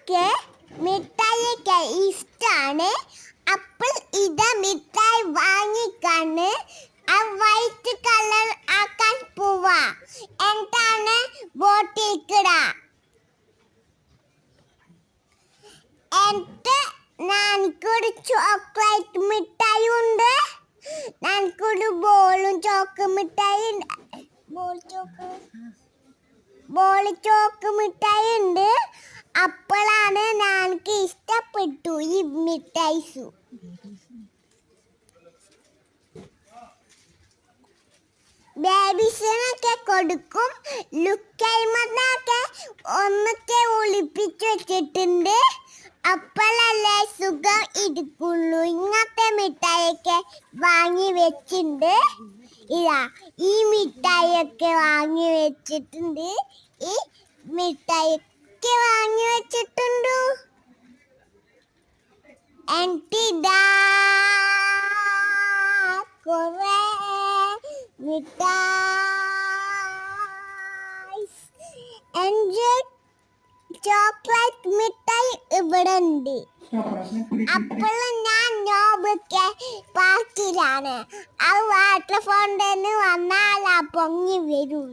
എനിക്ക് മിഠായിയൊക്കെ ഇഷ്ടമാണ്. അപ്പോൾ ഇത് മിഠായി വാങ്ങിക്കാണ് ആ വൈറ്റ് കളർ ആക്കാൻ പോവാ. എന്താണ് ബോട്ടിൽക്കിട എന്നിട്ട് എനിക്കൊരു ചോക്ലേറ്റ് മിഠായി ഉണ്ട്. എനിക്കൊരു ബോളും ചോക്ക് മിഠായി ബോൾ ചോക്ക് മിഠായി ഉണ്ട്. അപ്പോഴാണ് എനിക്ക് ഇഷ്ടപ്പെട്ടു ഈ മിഠായിസ്. ബേബീസിനൊക്കെ കൊടുക്കും. ലുക്കൈമൊക്കെ ഒന്നൊക്കെ ഒളിപ്പിച്ച് വെച്ചിട്ടുണ്ട്. അപ്പോഴല്ലേ സുഖം ഇരിക്കുള്ളൂ. ഇങ്ങനത്തെ മിഠായിയൊക്കെ വാങ്ങി വെച്ചിട്ടുണ്ട്. ഇതാ ഈ മിഠായിയൊക്കെ വാങ്ങി വെച്ചിട്ടുണ്ട്. ഈ മിഠായിയൊക്കെ വാങ്ങി വെച്ചിട്ടുണ്ട്. എന്നിട്ടിതാ കുറേ മിഠായി. എൻ്റെ ചോക്ലേറ്റ് മിഠായി ഇവിടെ ഉണ്ട്. അപ്പോൾ ഞാൻ നോബൊക്കെ പാർക്കിലാണ്. ആ വാട്ടർ ഫൗണ്ടന് വന്നാൽ ആ പൊങ്ങി വരൂ.